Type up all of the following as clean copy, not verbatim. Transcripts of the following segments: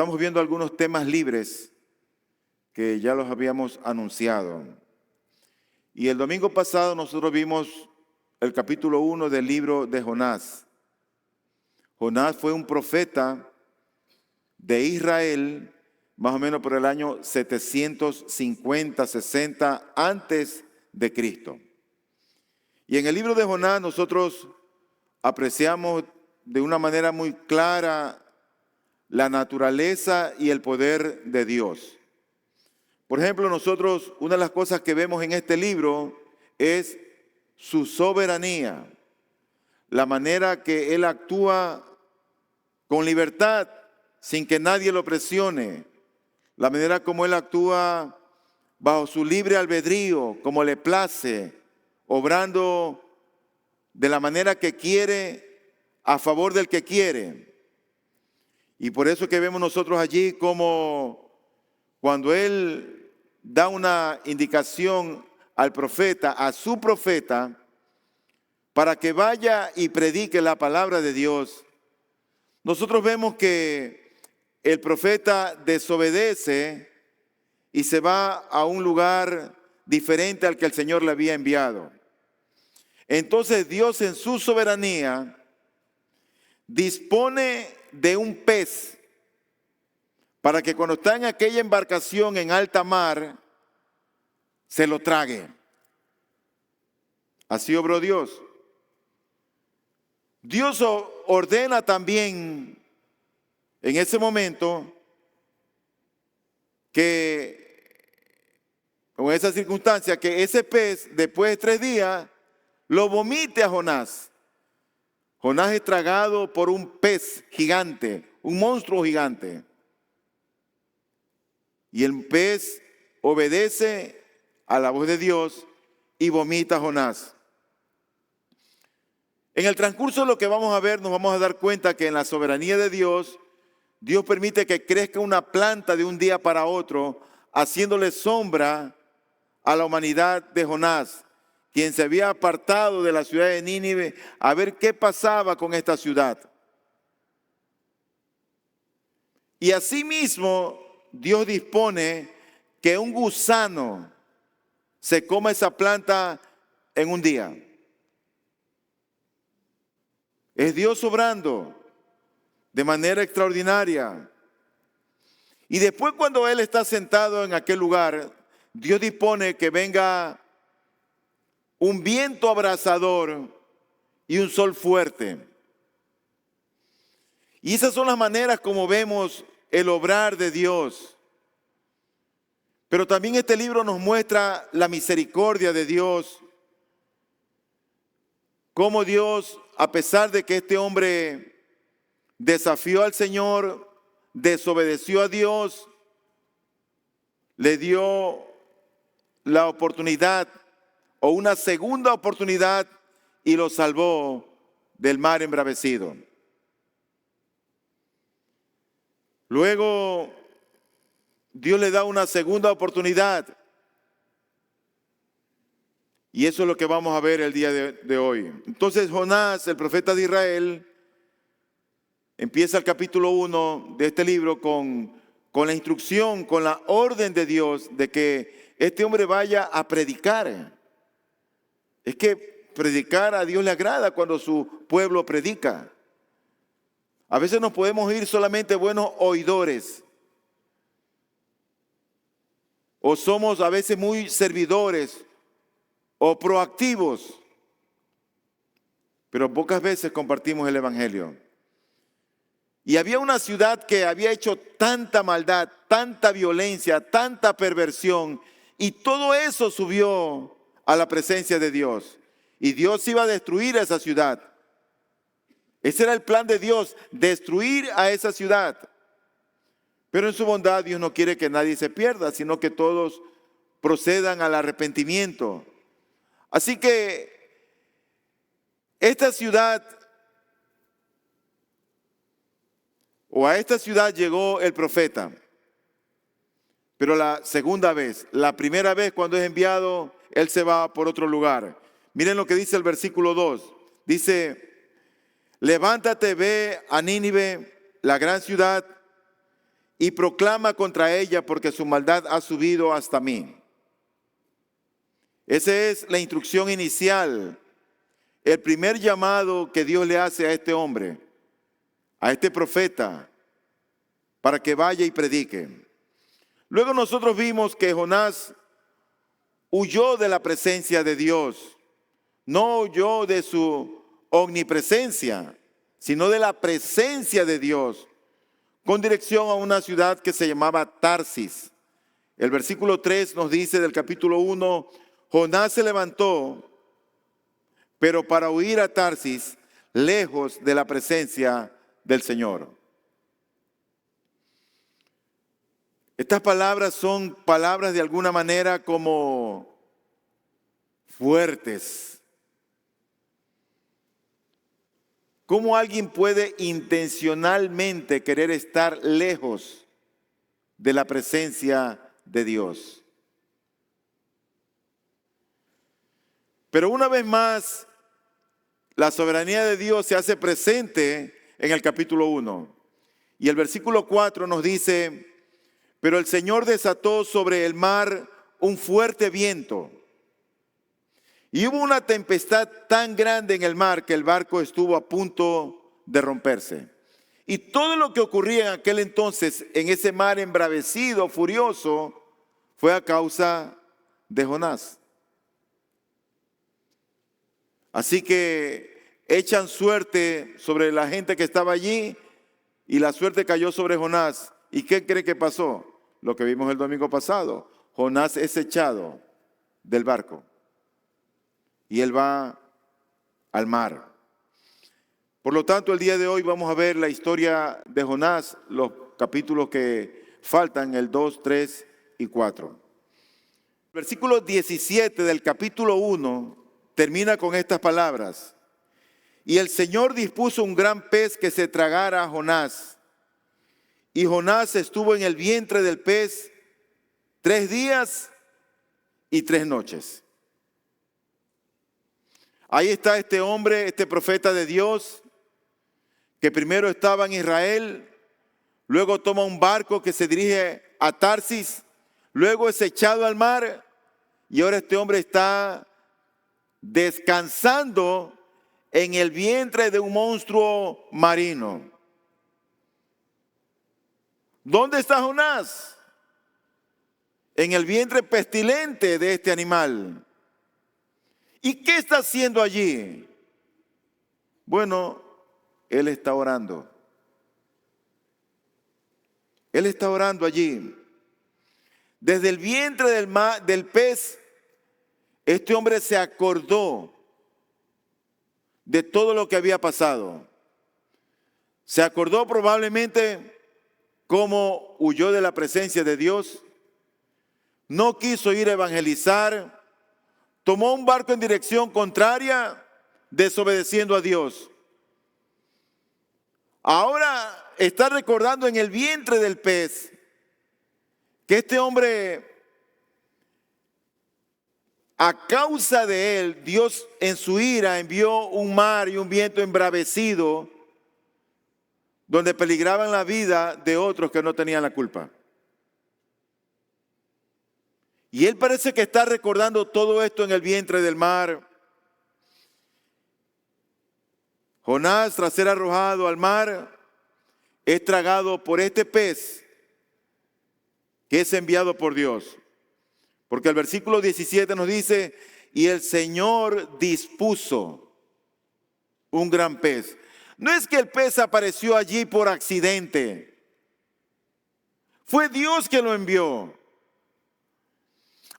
estamos viendo algunos temas libres que ya los habíamos anunciado. Y el domingo pasado nosotros vimos el capítulo 1 del libro de Jonás. Jonás fue un profeta de Israel, más o menos por el año 750, 60 antes de Cristo. Y en el libro de Jonás nosotros apreciamos de una manera muy clara la naturaleza y el poder de Dios. Por ejemplo, nosotros, una de las cosas que vemos en este libro es su soberanía, la manera que Él actúa con libertad, sin que nadie lo presione, la manera como Él actúa bajo su libre albedrío, como le place, obrando de la manera que quiere, a favor del que quiere. Y por eso que vemos nosotros allí como cuando Él da una indicación al profeta, a su profeta, para que vaya y predique la palabra de Dios, nosotros vemos que el profeta desobedece y se va a un lugar diferente al que el Señor le había enviado. Entonces Dios en su soberanía dispone de un pez para que cuando está en aquella embarcación en alta mar, se lo trague. Así obró Dios. Dios ordena también en ese momento en esa circunstancia, que ese pez después de 3 días lo vomite a Jonás. Jonás es tragado por un pez gigante, un monstruo gigante. Y el pez obedece a la voz de Dios y vomita a Jonás. En el transcurso de lo que vamos a ver, nos vamos a dar cuenta que en la soberanía de Dios, Dios permite que crezca una planta de un día para otro, haciéndole sombra a la humanidad de Jonás, quien se había apartado de la ciudad de Nínive a ver qué pasaba con esta ciudad. Y asimismo, Dios dispone que un gusano se coma esa planta en un día. Es Dios obrando de manera extraordinaria. Y después, cuando Él está sentado en aquel lugar, Dios dispone que venga un viento abrasador y un sol fuerte. Y esas son las maneras como vemos el obrar de Dios. Pero también este libro nos muestra la misericordia de Dios. Cómo Dios, a pesar de que este hombre desafió al Señor, desobedeció a Dios, le dio la oportunidad o una segunda oportunidad y lo salvó del mar embravecido. Luego Dios le da una segunda oportunidad. Y eso es lo que vamos a ver el día de hoy. Entonces Jonás, el profeta de Israel, empieza el capítulo 1 de este libro con la instrucción, con la orden de Dios de que este hombre vaya a predicar. Es que predicar a Dios le agrada cuando su pueblo predica. A veces nos podemos ir solamente buenos oidores. O somos a veces muy servidores o proactivos, pero pocas veces compartimos el evangelio. Y había una ciudad que había hecho tanta maldad, tanta violencia, tanta perversión, y todo eso subió a la presencia de Dios. Y Dios iba a destruir a esa ciudad. Ese era el plan de Dios, destruir a esa ciudad. Pero en su bondad Dios no quiere que nadie se pierda, sino que todos procedan al arrepentimiento. Así que esta ciudad, o a esta ciudad llegó el profeta, pero la segunda vez, la primera vez cuando es enviado, él se va por otro lugar. Miren lo que dice el versículo 2. Dice: levántate, ve a Nínive, la gran ciudad, y proclama contra ella porque su maldad ha subido hasta mí. Esa es la instrucción inicial, el primer llamado que Dios le hace a este hombre, a este profeta, para que vaya y predique. Luego nosotros vimos que Jonás huyó de la presencia de Dios, no huyó de su omnipresencia, sino de la presencia de Dios, con dirección a una ciudad que se llamaba Tarsis. El versículo 3 nos dice del capítulo 1, Jonás se levantó, pero para huir a Tarsis, lejos de la presencia del Señor. Estas palabras son palabras de alguna manera como fuertes. ¿Cómo alguien puede intencionalmente querer estar lejos de la presencia de Dios? Pero una vez más, la soberanía de Dios se hace presente en el capítulo 1. Y el versículo 4 nos dice, pero el Señor desató sobre el mar un fuerte viento. Y hubo una tempestad tan grande en el mar que el barco estuvo a punto de romperse. Y todo lo que ocurría en aquel entonces en ese mar embravecido, furioso, fue a causa de Jonás. Así que echan suerte sobre la gente que estaba allí y la suerte cayó sobre Jonás. ¿Y qué cree que pasó? Lo que vimos el domingo pasado. Jonás es echado del barco y él va al mar. Por lo tanto, el día de hoy vamos a ver la historia de Jonás, los capítulos que faltan, el 2, 3 y 4. El versículo 17 del capítulo 1 termina con estas palabras. Y el Señor dispuso un gran pez que se tragara a Jonás. Y Jonás estuvo en el vientre del pez 3 días y 3 noches. Ahí está este hombre, este profeta de Dios, que primero estaba en Israel, luego toma un barco que se dirige a Tarsis, luego es echado al mar y ahora este hombre está descansando en el vientre de un monstruo marino. ¿Dónde está Jonás? En el vientre pestilente de este animal. ¿Y qué está haciendo allí? Bueno, él está orando. Él está orando allí. Desde el vientre del pez, este hombre se acordó de todo lo que había pasado. Se acordó probablemente cómo huyó de la presencia de Dios. No quiso ir a evangelizar. Tomó un barco en dirección contraria, desobedeciendo a Dios. Ahora está recordando en el vientre del pez que este hombre, a causa de él, Dios en su ira envió un mar y un viento embravecido donde peligraban la vida de otros que no tenían la culpa. Y él parece que está recordando todo esto en el vientre del mar. Jonás, tras ser arrojado al mar, es tragado por este pez que es enviado por Dios. Porque el versículo 17 nos dice, y el Señor dispuso un gran pez. No es que el pez apareció allí por accidente. Fue Dios que lo envió.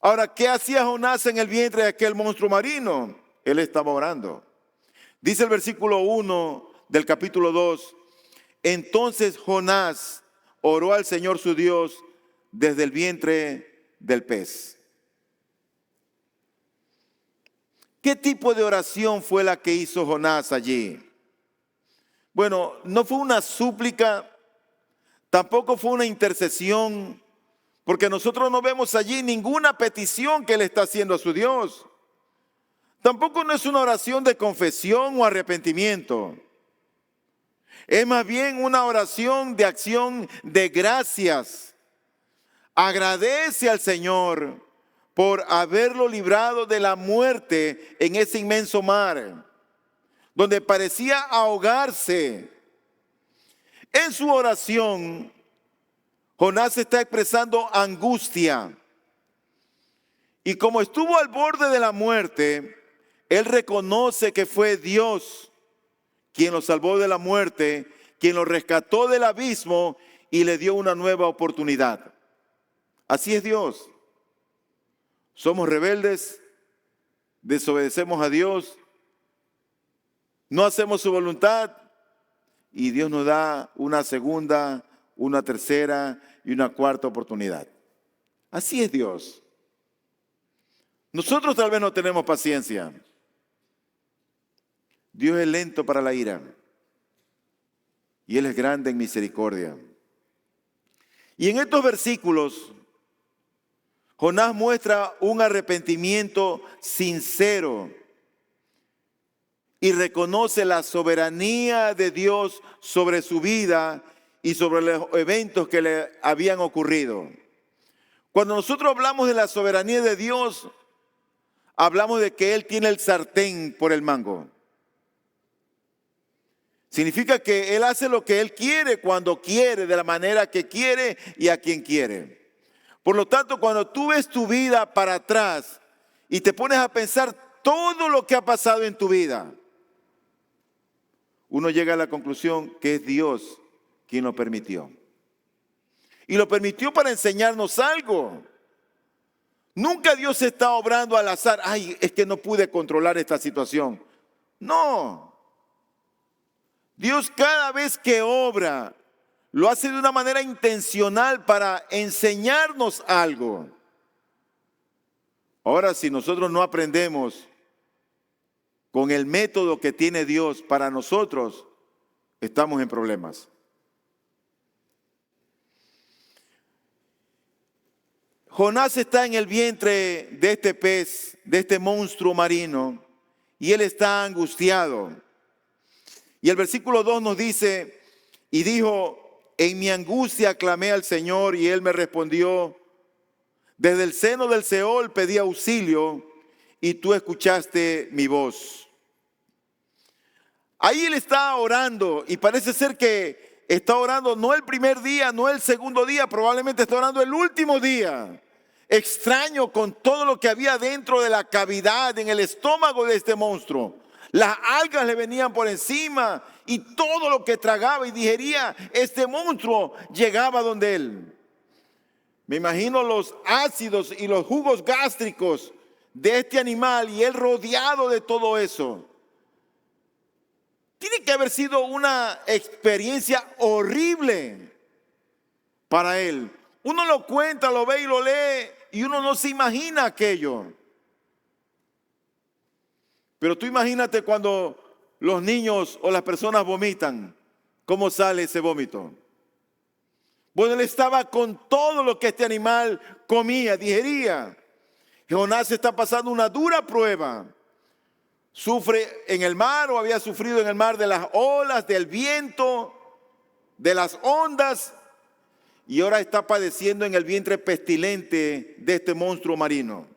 Ahora, ¿qué hacía Jonás en el vientre de aquel monstruo marino? Él estaba orando. Dice el versículo 1 del capítulo 2, entonces Jonás oró al Señor su Dios desde el vientre del pez. ¿Qué tipo de oración fue la que hizo Jonás allí? Bueno, no fue una súplica, tampoco fue una intercesión, porque nosotros no vemos allí ninguna petición que él está haciendo a su Dios. Tampoco no es una oración de confesión o arrepentimiento. Es más bien una oración de acción de gracias. Agradece al Señor por haberlo librado de la muerte en ese inmenso mar, donde parecía ahogarse. En su oración, Jonás está expresando angustia. Y como estuvo al borde de la muerte, él reconoce que fue Dios quien lo salvó de la muerte, quien lo rescató del abismo y le dio una nueva oportunidad. Así es Dios. Somos rebeldes, desobedecemos a Dios, no hacemos su voluntad y Dios nos da una segunda, una tercera y una cuarta oportunidad. Así es Dios. Nosotros tal vez no tenemos paciencia. Dios es lento para la ira y Él es grande en misericordia. Y en estos versículos, Jonás muestra un arrepentimiento sincero y reconoce la soberanía de Dios sobre su vida y sobre los eventos que le habían ocurrido. Cuando nosotros hablamos de la soberanía de Dios, hablamos de que Él tiene el sartén por el mango. Significa que Él hace lo que Él quiere, cuando quiere, de la manera que quiere y a quien quiere. Por lo tanto, cuando tú ves tu vida para atrás y te pones a pensar todo lo que ha pasado en tu vida, uno llega a la conclusión que es Dios quien lo permitió. Y lo permitió para enseñarnos algo. Nunca Dios está obrando al azar. Ay, es que no pude controlar esta situación. No. Dios cada vez que obra, lo hace de una manera intencional para enseñarnos algo. Ahora, si nosotros no aprendemos con el método que tiene Dios para nosotros, estamos en problemas. Jonás está en el vientre de este pez, de este monstruo marino, y él está angustiado. Y el versículo 2 nos dice, y dijo, en mi angustia clamé al Señor y Él me respondió, desde el seno del Seol pedí auxilio y tú escuchaste mi voz. Ahí él está orando y parece ser que está orando no el primer día, no el segundo día, probablemente está orando el último día. Extraño con todo lo que había dentro de la cavidad, en el estómago de este monstruo. Las algas le venían por encima y todo lo que tragaba y digería este monstruo llegaba donde él. Me imagino los ácidos y los jugos gástricos de este animal y él rodeado de todo eso. Tiene que haber sido una experiencia horrible para él. Uno lo cuenta, lo ve y lo lee y uno no se imagina aquello. Pero tú imagínate cuando los niños o las personas vomitan, ¿cómo sale ese vómito? Bueno, él estaba con todo lo que este animal comía, digería. Jonás está pasando una dura prueba. Sufre en el mar o había sufrido en el mar de las olas, del viento, de las ondas. Y ahora está padeciendo en el vientre pestilente de este monstruo marino.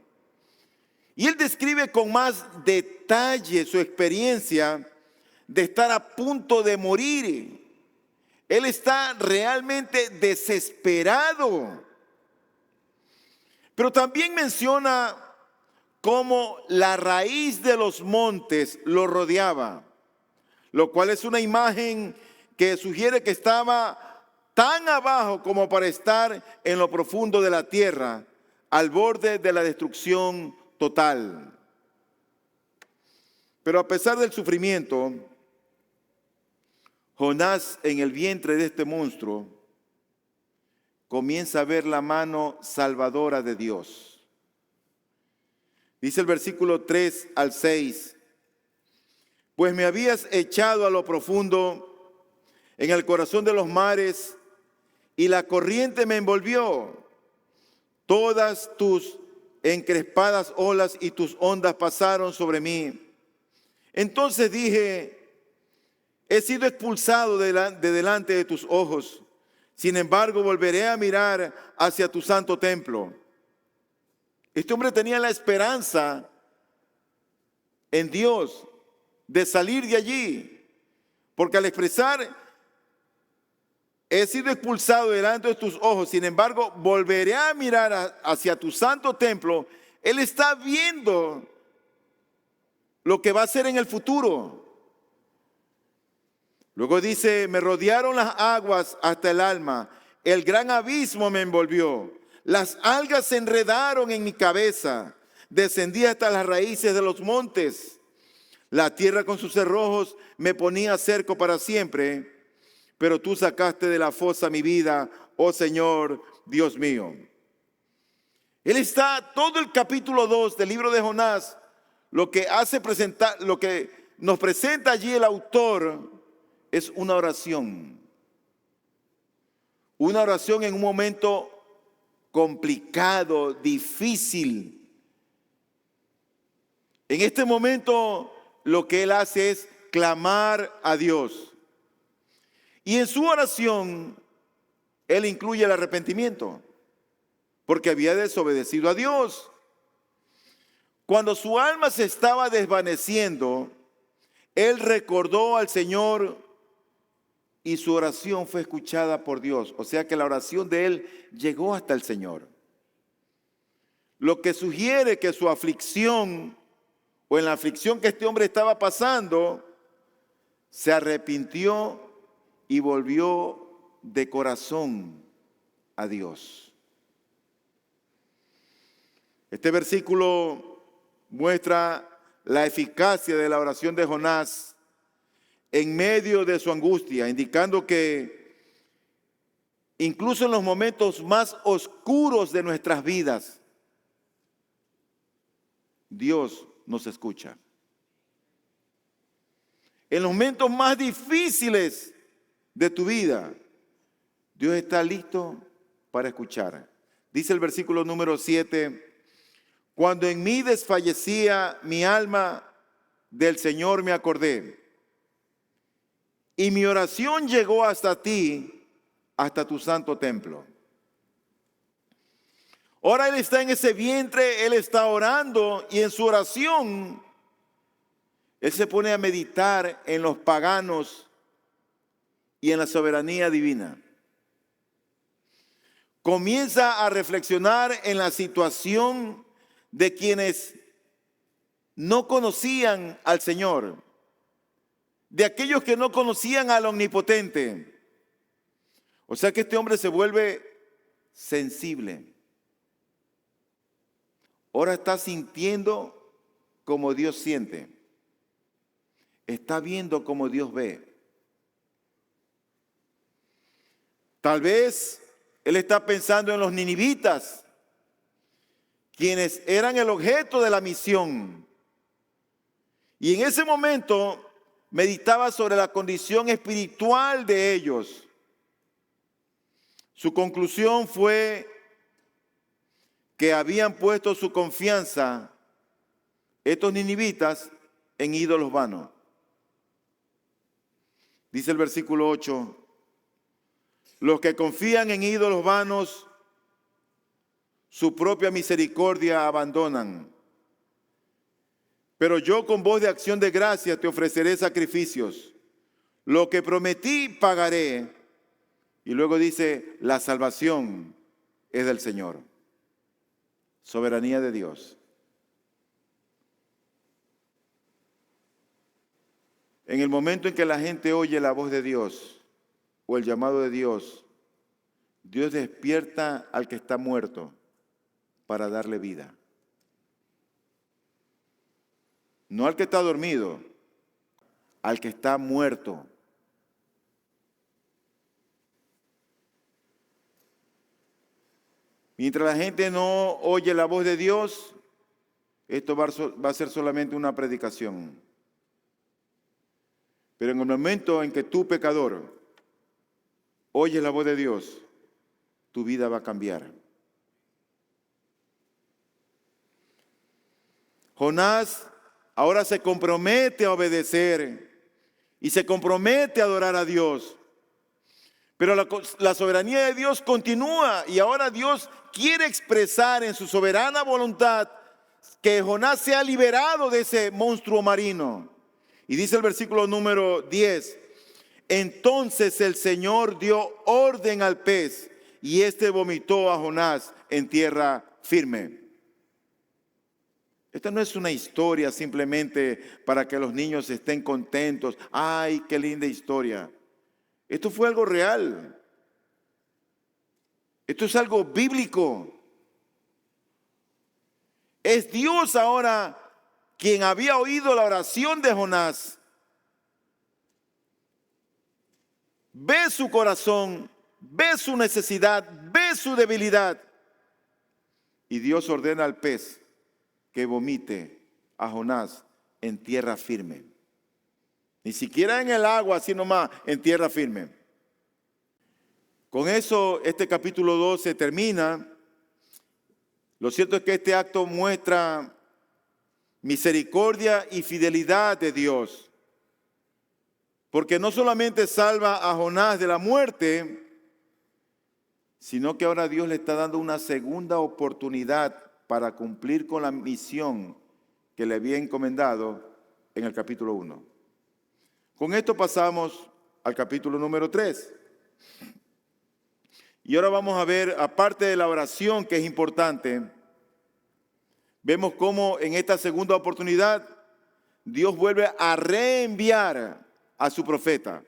Y él describe con más detalle su experiencia de estar a punto de morir. Él está realmente desesperado. Pero también menciona cómo la raíz de los montes lo rodeaba, lo cual es una imagen que sugiere que estaba tan abajo como para estar en lo profundo de la tierra, al borde de la destrucción total. Pero a pesar del sufrimiento, Jonás en el vientre de este monstruo comienza a ver la mano salvadora de Dios. Dice el versículo 3 al 6, pues me habías echado a lo profundo en el corazón de los mares y la corriente me envolvió. Todas tus encrespadas olas y tus ondas pasaron sobre mí. Entonces dije, he sido expulsado de delante de tus ojos. Sin embargo, volveré a mirar hacia tu santo templo. Este hombre tenía la esperanza en Dios de salir de allí, porque al expresar, he sido expulsado delante de tus ojos, sin embargo, volveré a mirar hacia tu santo templo, él está viendo lo que va a ser en el futuro. Luego dice, me rodearon las aguas hasta el alma, el gran abismo me envolvió, las algas se enredaron en mi cabeza, descendí hasta las raíces de los montes, la tierra con sus cerrojos me ponía cerco para siempre, pero tú sacaste de la fosa mi vida, oh Señor, Dios mío. Él está todo el capítulo 2 del libro de Jonás, lo que nos presenta allí el autor es una oración. Una oración en un momento complicado, difícil. En este momento lo que él hace es clamar a Dios. Y en su oración él incluye el arrepentimiento, porque había desobedecido a Dios. Cuando su alma se estaba desvaneciendo, él recordó al Señor y su oración fue escuchada por Dios. O sea que la oración de él llegó hasta el Señor. Lo que sugiere que su aflicción, o en la aflicción que este hombre estaba pasando, se arrepintió y volvió de corazón a Dios. Este versículo muestra la eficacia de la oración de Jonás en medio de su angustia, indicando que incluso en los momentos más oscuros de nuestras vidas, Dios nos escucha. En los momentos más difíciles de tu vida, Dios está listo para escuchar. Dice el versículo número 7, cuando en mí desfallecía mi alma, del Señor me acordé. Y mi oración llegó hasta ti, hasta tu santo templo. Ahora él está en ese vientre, él está orando y en su oración él se pone a meditar en los paganos y en la soberanía divina. Comienza a reflexionar en la situación de quienes no conocían al Señor, de aquellos que no conocían al Omnipotente. O sea que este hombre se vuelve sensible. Ahora está sintiendo como Dios siente. Está viendo como Dios ve. Tal vez él está pensando en los ninivitas, quienes eran el objeto de la misión. Y en ese momento meditaba sobre la condición espiritual de ellos. Su conclusión fue que habían puesto su confianza, estos ninivitas, en ídolos vanos. Dice el versículo 8, los que confían en ídolos vanos, su propia misericordia abandonan. Pero yo con voz de acción de gracias te ofreceré sacrificios. Lo que prometí pagaré. Y luego dice, la salvación es del Señor. Soberanía de Dios. En el momento en que la gente oye la voz de Dios o el llamado de Dios, Dios despierta al que está muerto para darle vida. No al que está dormido, al que está muerto. Mientras la gente no oye la voz de Dios, esto va a ser solamente una predicación. Pero en el momento en que tú, pecador, oyes la voz de Dios, tu vida va a cambiar. Jonás ahora se compromete a obedecer y se compromete a adorar a Dios. Pero la soberanía de Dios continúa y ahora Dios quiere expresar en su soberana voluntad que Jonás sea liberado de ese monstruo marino. Y dice el versículo número 10, entonces el Señor dio orden al pez y éste vomitó a Jonás en tierra firme. Esta no es una historia simplemente para que los niños estén contentos. ¡Ay, qué linda historia! Esto fue algo real. Esto es algo bíblico. Es Dios ahora quien había oído la oración de Jonás. Ve su corazón, ve su necesidad, ve su debilidad. Y Dios ordena al pez que vomite a Jonás en tierra firme. Ni siquiera en el agua, sino más en tierra firme. Con eso este capítulo 12 termina. Lo cierto es que este acto muestra misericordia y fidelidad de Dios. Porque no solamente salva a Jonás de la muerte, sino que ahora Dios le está dando una segunda oportunidad para cumplir con la misión que le había encomendado en el capítulo 1. Con esto pasamos al capítulo número 3. Y ahora vamos a ver, aparte de la oración que es importante, vemos cómo en esta segunda oportunidad Dios vuelve a reenviar a su profeta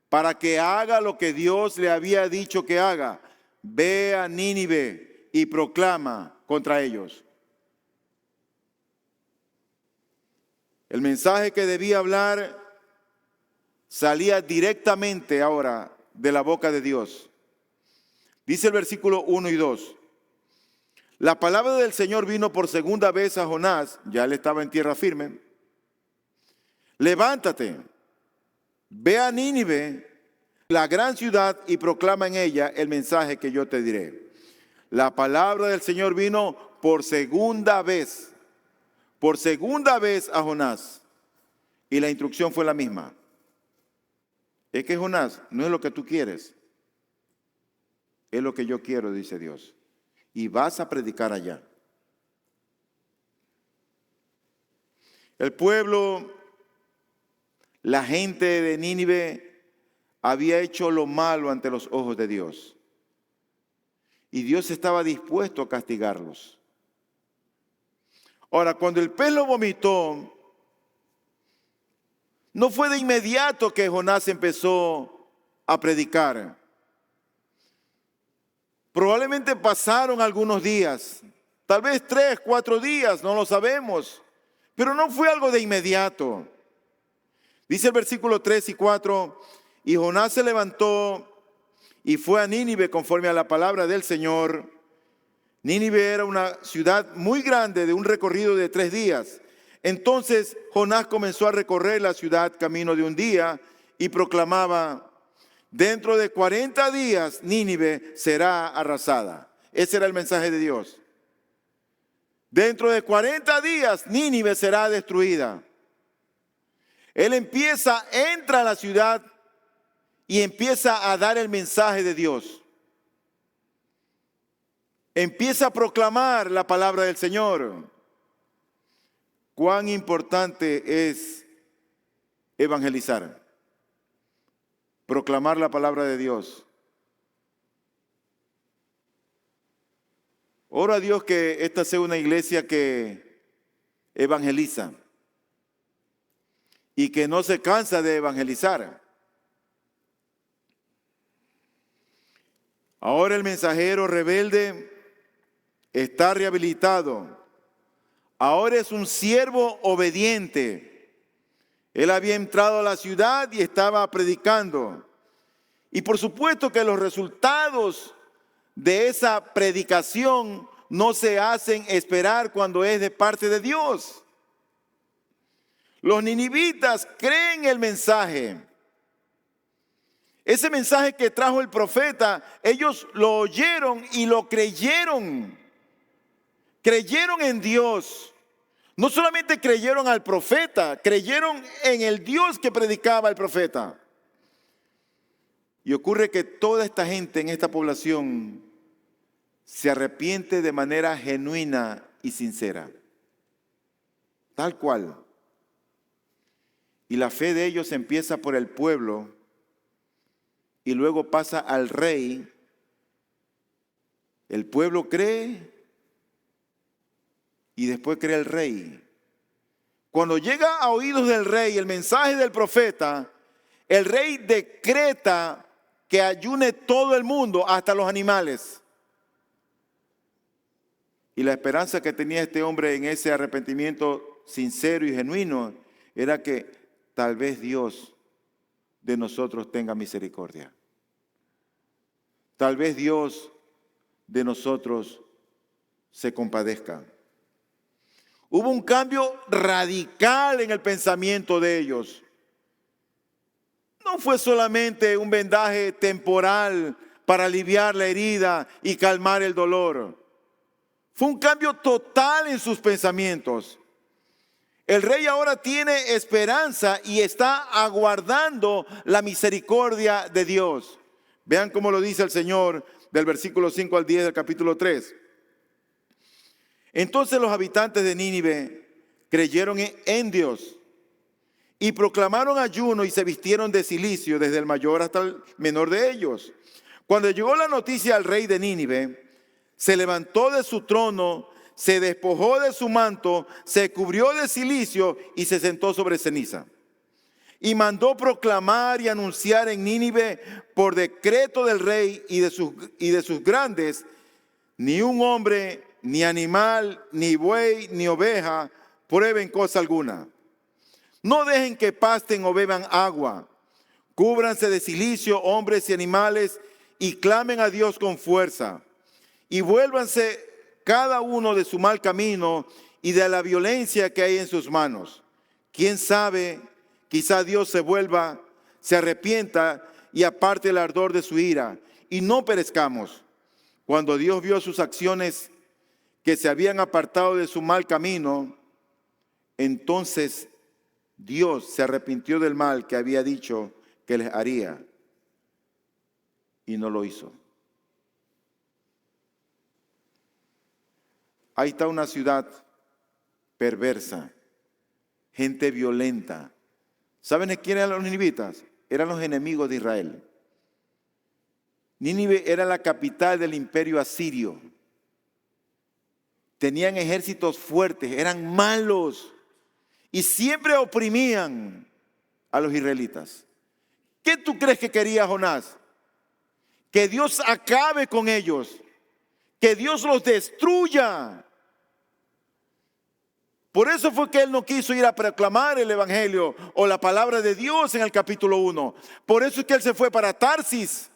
para que haga lo que Dios le había dicho que haga. Ve a Nínive y proclama contra ellos. El mensaje que debía hablar salía directamente ahora de la boca de Dios. Dice el versículo 1 y 2. La palabra del Señor vino por segunda vez a Jonás, ya él estaba en tierra firme. Levántate, ve a Nínive, la gran ciudad, y proclama en ella el mensaje que yo te diré. La palabra del Señor vino por segunda vez a Jonás. Y la instrucción fue la misma. Es que Jonás, no es lo que tú quieres, es lo que yo quiero, dice Dios. Y vas a predicar allá. El pueblo, la gente de Nínive había hecho lo malo ante los ojos de Dios. Y Dios estaba dispuesto a castigarlos. Ahora, cuando el pez lo vomitó, no fue de inmediato que Jonás empezó a predicar. Probablemente pasaron algunos días, tal vez 3, 4 días, no lo sabemos, pero no fue algo de inmediato. Dice el versículo 3 y 4, y Jonás se levantó y fue a Nínive conforme a la palabra del Señor. Nínive era una ciudad muy grande de un recorrido de 3 días. Entonces Jonás comenzó a recorrer la ciudad camino de un día y proclamaba: dentro de 40 días Nínive será arrasada. Ese era el mensaje de Dios. Dentro de 40 días Nínive será destruida. Él entra a la ciudad y empieza a dar el mensaje de Dios. Empieza a proclamar la palabra del Señor. Cuán importante es evangelizar. Proclamar la palabra de Dios. Oro a Dios que esta sea una iglesia que evangeliza y que no se cansa de evangelizar. Ahora el mensajero rebelde está rehabilitado. Ahora es un siervo obediente. Él había entrado a la ciudad y estaba predicando. Y por supuesto que los resultados de esa predicación no se hacen esperar cuando es de parte de Dios. Los ninivitas creen el mensaje. Ese mensaje que trajo el profeta, ellos lo oyeron y lo creyeron. Creyeron en Dios. No solamente creyeron al profeta, creyeron en el Dios que predicaba el profeta. Y ocurre que toda esta gente en esta población se arrepiente de manera genuina y sincera, tal cual. Y la fe de ellos empieza por el pueblo y luego pasa al rey. El pueblo cree y después cree el rey. Cuando llega a oídos del rey el mensaje del profeta, el rey decreta que ayune todo el mundo, hasta los animales. Y la esperanza que tenía este hombre en ese arrepentimiento sincero y genuino era que tal vez Dios de nosotros tenga misericordia. Tal vez Dios de nosotros se compadezca. Hubo un cambio radical en el pensamiento de ellos. No fue solamente un vendaje temporal para aliviar la herida y calmar el dolor. Fue un cambio total en sus pensamientos. El rey ahora tiene esperanza y está aguardando la misericordia de Dios. Vean cómo lo dice el Señor del versículo 5 al 10 del capítulo 3. Entonces los habitantes de Nínive creyeron en Dios y proclamaron ayuno y se vistieron de cilicio, desde el mayor hasta el menor de ellos. Cuando llegó la noticia al rey de Nínive, se levantó de su trono, se despojó de su manto, se cubrió de cilicio y se sentó sobre ceniza. Y mandó proclamar y anunciar en Nínive por decreto del rey y de sus grandes: ni un hombre, ni animal, ni buey, ni oveja prueben cosa alguna. No dejen que pasten o beban agua. Cúbranse de cilicio hombres y animales y clamen a Dios con fuerza. Y vuélvanse cada uno de su mal camino y de la violencia que hay en sus manos. ¿Quién sabe? Quizá Dios se arrepienta y aparte el ardor de su ira y no perezcamos. Cuando Dios vio sus acciones, que se habían apartado de su mal camino, entonces Dios se arrepintió del mal que había dicho que les haría y no lo hizo. Ahí está una ciudad perversa, gente violenta. ¿Saben de quién eran los ninivitas? Eran los enemigos de Israel. Nínive era la capital del imperio asirio. Tenían ejércitos fuertes, eran malos y siempre oprimían a los israelitas. ¿Qué tú crees que quería Jonás? Que Dios acabe con ellos, que Dios los destruya. Por eso fue que él no quiso ir a proclamar el evangelio o la palabra de Dios en el capítulo 1. Por eso es que él se fue para Tarsis.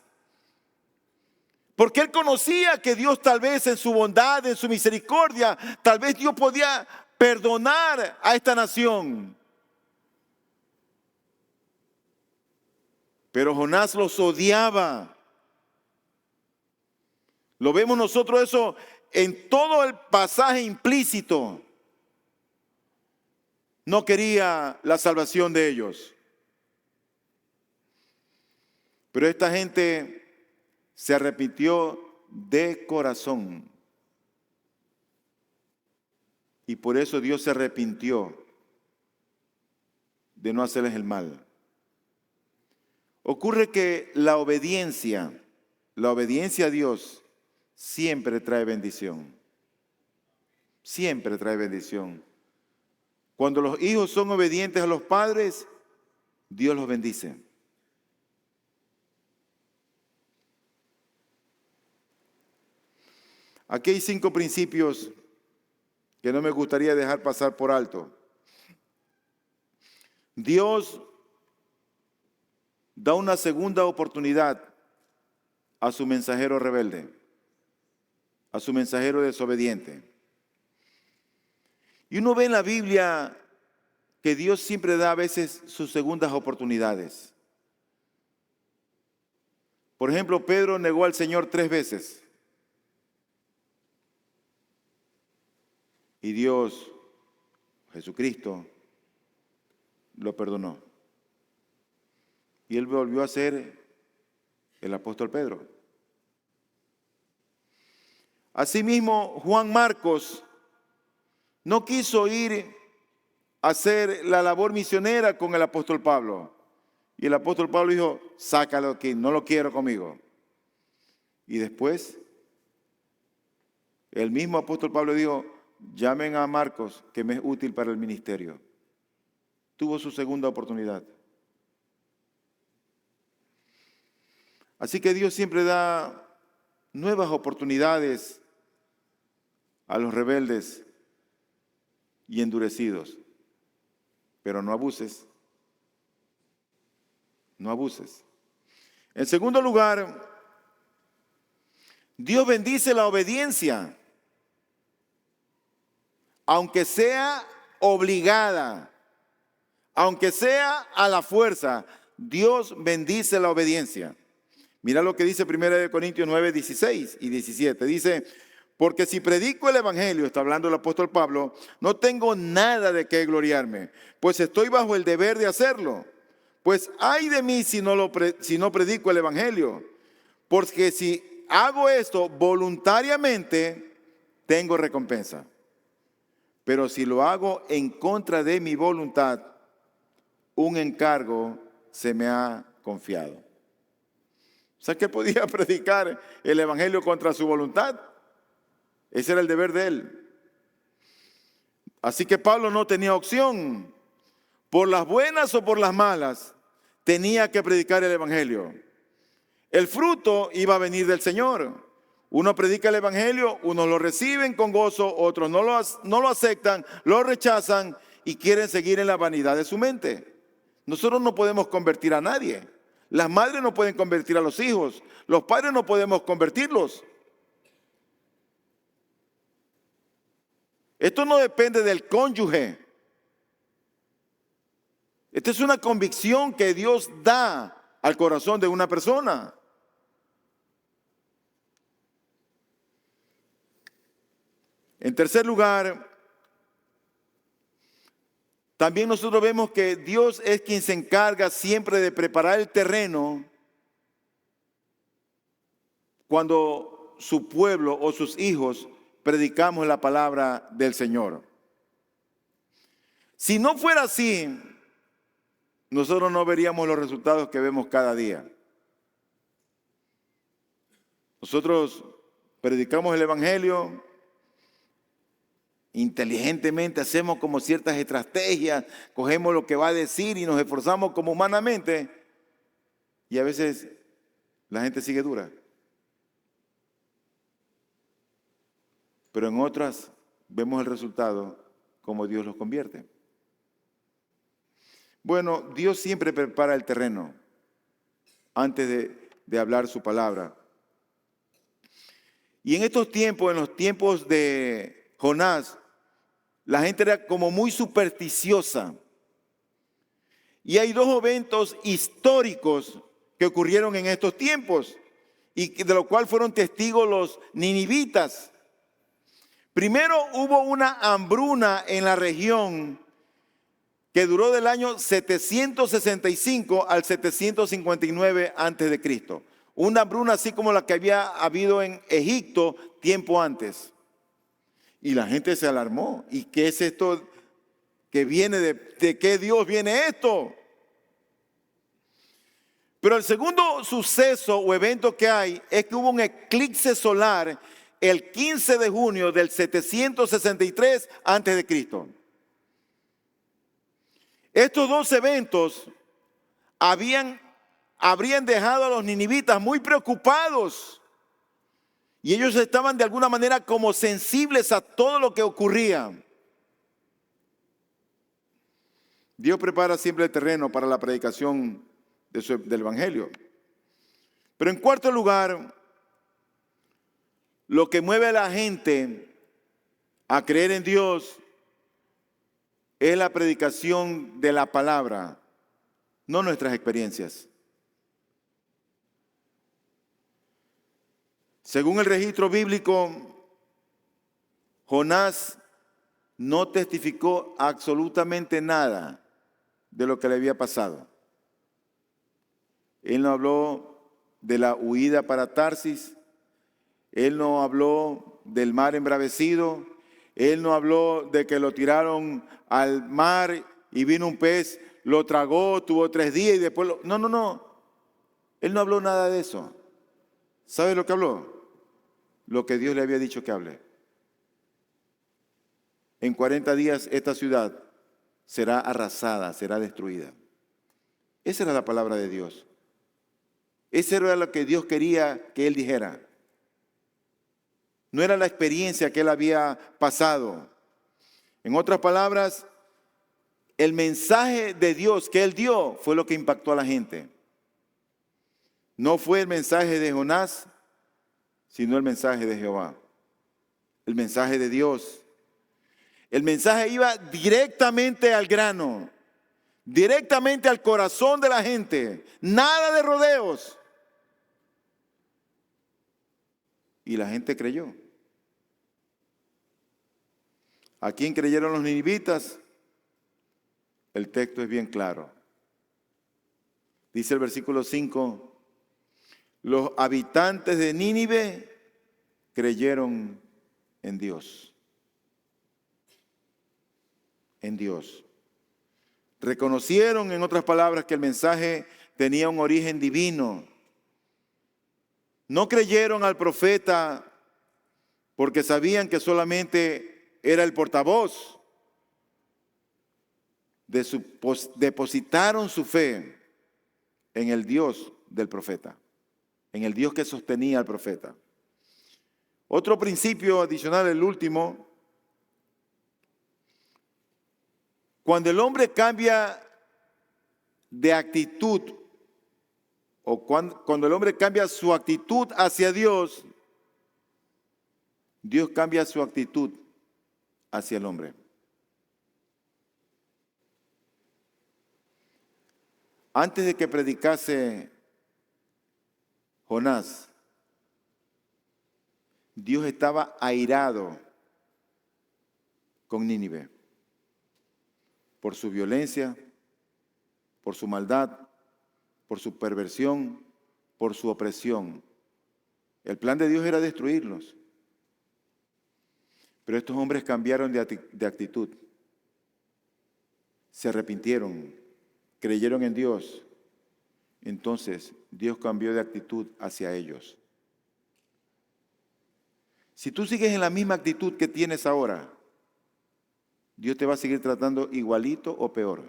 Porque él conocía que Dios tal vez en su bondad, en su misericordia, tal vez Dios podía perdonar a esta nación. Pero Jonás los odiaba. Lo vemos nosotros eso en todo el pasaje implícito. No quería la salvación de ellos. Pero esta gente se arrepintió de corazón. Y por eso Dios se arrepintió de no hacerles el mal. Ocurre que la obediencia a Dios siempre trae bendición. Siempre trae bendición. Cuando los hijos son obedientes a los padres, Dios los bendice. Aquí hay 5 principios que no me gustaría dejar pasar por alto. Dios da una segunda oportunidad a su mensajero rebelde, a su mensajero desobediente. Y uno ve en la Biblia que Dios siempre da a veces sus segundas oportunidades. Por ejemplo, Pedro negó al Señor 3 veces. Y Dios Jesucristo, lo perdonó. Y él volvió a ser el apóstol Pedro. Asimismo, Juan Marcos no quiso ir a hacer la labor misionera con el apóstol Pablo. Y el apóstol Pablo dijo, sácalo aquí, no lo quiero conmigo. Y después, el mismo apóstol Pablo dijo, llamen a Marcos, que me es útil para el ministerio. Tuvo su segunda oportunidad. Así que Dios siempre da nuevas oportunidades a los rebeldes y endurecidos. Pero no abuses. No abuses. En segundo lugar, Dios bendice la obediencia, aunque sea obligada, aunque sea a la fuerza. Dios bendice la obediencia. Mira lo que dice 1 Corintios 9, 16 y 17. Dice, porque si predico el evangelio, está hablando el apóstol Pablo, no tengo nada de qué gloriarme, pues estoy bajo el deber de hacerlo. Pues ay de mí si no predico el evangelio, porque si hago esto voluntariamente, tengo recompensa. Pero si lo hago en contra de mi voluntad, un encargo se me ha confiado. O sea, que podía predicar el evangelio contra su voluntad. Ese era el deber de él. Así que Pablo no tenía opción. Por las buenas o por las malas, tenía que predicar el evangelio. El fruto iba a venir del Señor. Uno predica el evangelio, unos lo reciben con gozo, otros no lo aceptan, lo rechazan y quieren seguir en la vanidad de su mente. Nosotros no podemos convertir a nadie. Las madres no pueden convertir a los hijos. Los padres no podemos convertirlos. Esto no depende del cónyuge. Esta es una convicción que Dios da al corazón de una persona. En tercer lugar, también nosotros vemos que Dios es quien se encarga siempre de preparar el terreno cuando su pueblo o sus hijos predicamos la palabra del Señor. Si no fuera así, nosotros no veríamos los resultados que vemos cada día. Nosotros predicamos el evangelio, inteligentemente hacemos como ciertas estrategias, cogemos lo que va a decir y nos esforzamos como humanamente, y a veces la gente sigue dura. Pero en otras vemos el resultado como Dios los convierte. Bueno, Dios siempre prepara el terreno antes de hablar su palabra. Y en estos tiempos, en los tiempos de Jonás, la gente era como muy supersticiosa. Y hay dos eventos históricos que ocurrieron en estos tiempos y de lo cual fueron testigos los ninivitas. Primero hubo una hambruna en la región que duró del año 765 al 759 antes de Cristo. Una hambruna así como la que había habido en Egipto tiempo antes. Y la gente se alarmó. ¿Y qué es esto que viene de qué Dios viene esto? Pero el segundo suceso o evento que hay es que hubo un eclipse solar el 15 de junio del 763 antes de Cristo. Estos dos eventos habrían dejado a los ninivitas muy preocupados y ellos estaban de alguna manera como sensibles a todo lo que ocurría. Dios prepara siempre el terreno para la predicación del evangelio. Pero en cuarto lugar, lo que mueve a la gente a creer en Dios es la predicación de la palabra, no nuestras experiencias. Según el registro bíblico, Jonás no testificó absolutamente nada de lo que le había pasado. Él no habló de la huida para Tarsis, él no habló del mar embravecido, él no habló de que lo tiraron al mar y vino un pez, lo tragó, tuvo 3 días y después No. Él no habló nada de eso. ¿Sabe lo que habló? Lo que Dios le había dicho que hable. En 40 días esta ciudad será arrasada, será destruida. Esa era la palabra de Dios. Eso era lo que Dios quería que él dijera. No era la experiencia que él había pasado. En otras palabras, el mensaje de Dios que él dio fue lo que impactó a la gente. No fue el mensaje de Jonás, sino el mensaje de Jehová. El mensaje de Dios. El mensaje iba directamente al grano, directamente al corazón de la gente. Nada de rodeos. Y la gente creyó. ¿A quién creyeron los ninivitas? El texto es bien claro. Dice el versículo 5, los habitantes de Nínive creyeron en Dios. En Dios. Reconocieron, en otras palabras, que el mensaje tenía un origen divino. No creyeron al profeta porque sabían que solamente era el portavoz. Depositaron su fe en el Dios del profeta, en el Dios que sostenía al profeta. Otro principio adicional, el último, cuando el hombre cambia de actitud, o cuando el hombre cambia su actitud hacia Dios, Dios cambia su actitud hacia el hombre. Antes de que predicase Jonás, Dios estaba airado con Nínive por su violencia, por su maldad, por su perversión, por su opresión. El plan de Dios era destruirlos. Pero estos hombres cambiaron de actitud. Se arrepintieron, creyeron en Dios. Entonces Dios cambió de actitud hacia ellos. Si tú sigues en la misma actitud que tienes ahora, Dios te va a seguir tratando igualito o peor.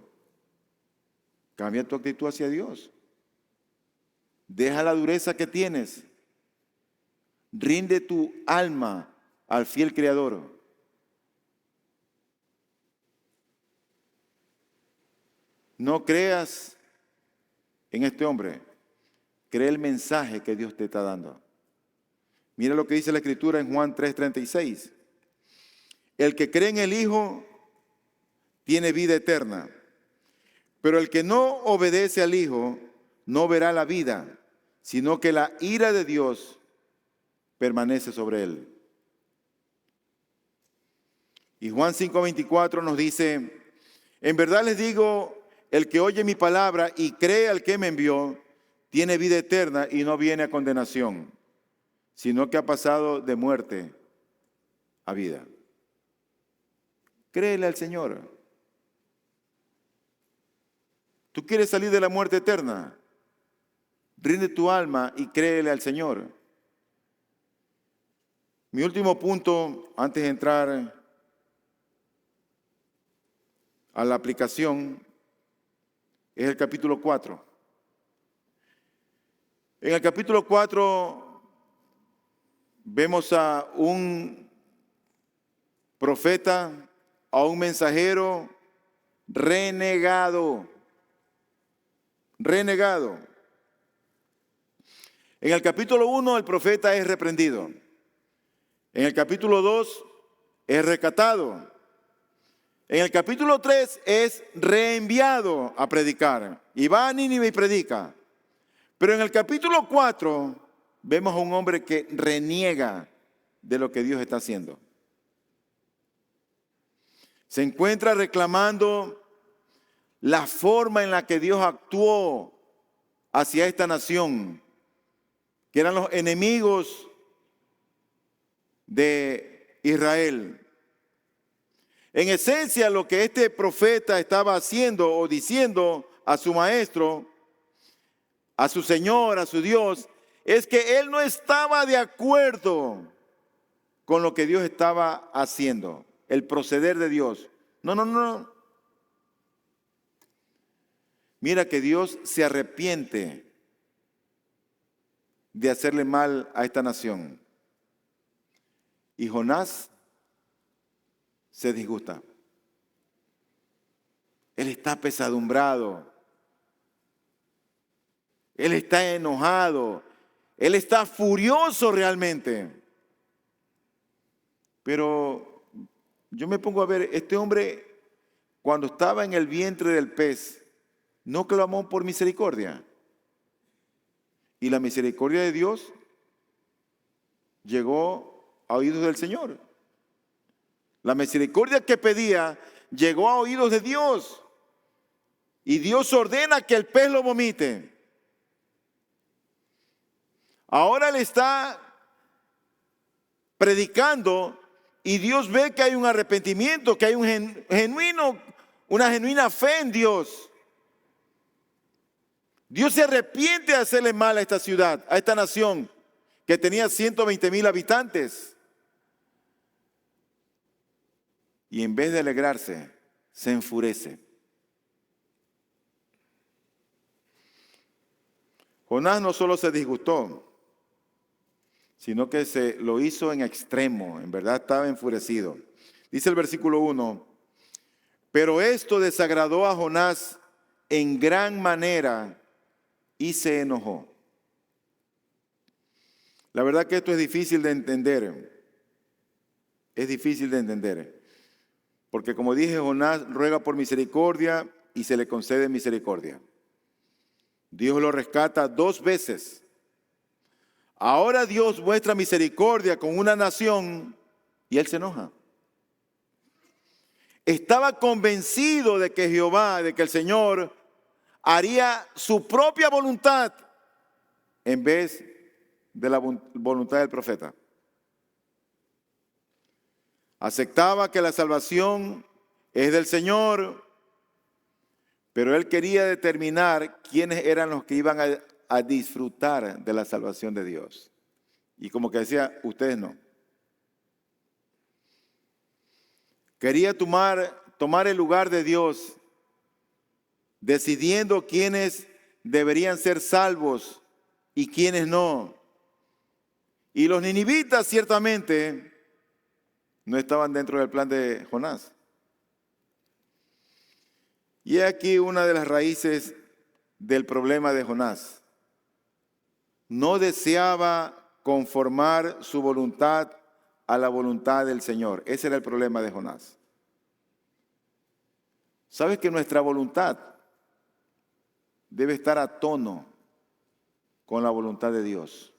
Cambia tu actitud hacia Dios. Deja la dureza que tienes. Rinde tu alma al fiel Creador. No creas en este hombre. Cree el mensaje que Dios te está dando. Mira lo que dice la Escritura en Juan 3:36. El que cree en el Hijo tiene vida eterna, pero el que no obedece al Hijo no verá la vida, sino que la ira de Dios permanece sobre él. Y Juan 5:24 nos dice, en verdad les digo, el que oye mi palabra y cree al que me envió, tiene vida eterna y no viene a condenación, sino que ha pasado de muerte a vida. Créele al Señor. ¿Tú quieres salir de la muerte eterna? Rinde tu alma y créele al Señor. Mi último punto, antes de entrar a la aplicación, es el capítulo 4. En el capítulo 4 vemos a un profeta, a un mensajero renegado. Renegado. En el capítulo 1 el profeta es reprendido. En el capítulo 2 es rescatado. En el capítulo 3 es reenviado a predicar. Y va a Nínive y predica. Pero en el capítulo 4 vemos a un hombre que reniega de lo que Dios está haciendo. Se encuentra reclamando la forma en la que Dios actuó hacia esta nación, que eran los enemigos de Israel. En esencia, lo que este profeta estaba haciendo o diciendo a su maestro, a su Señor, a su Dios, es que él no estaba de acuerdo con lo que Dios estaba haciendo, el proceder de Dios. No. Mira que Dios se arrepiente de hacerle mal a esta nación. Y Jonás se disgusta. Él está pesadumbrado. Él está enojado. Él está furioso realmente. Pero yo me pongo a ver, este hombre cuando estaba en el vientre del pez, no clamó por misericordia. Y la misericordia de Dios llegó a oídos del Señor. La misericordia que pedía llegó a oídos de Dios. Y Dios ordena que el pez lo vomite. Ahora él está predicando y Dios ve que hay un arrepentimiento, que hay una genuina fe en Dios. Dios se arrepiente de hacerle mal a esta ciudad, a esta nación que tenía 120,000 habitantes. Y en vez de alegrarse, se enfurece. Jonás no solo se disgustó, sino que se lo hizo en extremo. En verdad estaba enfurecido. Dice el versículo 1, pero esto desagradó a Jonás en gran manera y se enojó. La verdad que esto es difícil de entender. Es difícil de entender. Porque como dije, Jonás ruega por misericordia y se le concede misericordia. Dios lo rescata 2 veces. Ahora Dios muestra misericordia con una nación y él se enoja. Estaba convencido de que Jehová, de que el Señor haría su propia voluntad en vez de la voluntad del profeta. Aceptaba que la salvación es del Señor, pero él quería determinar quiénes eran los que iban a disfrutar de la salvación de Dios. Y como que decía, ustedes no. Quería tomar el lugar de Dios, decidiendo quiénes deberían ser salvos y quiénes no. Y los ninivitas ciertamente no estaban dentro del plan de Jonás. Y aquí una de las raíces del problema de Jonás. No deseaba conformar su voluntad a la voluntad del Señor. Ese era el problema de Jonás. ¿Sabes que nuestra voluntad debe estar a tono con la voluntad de Dios?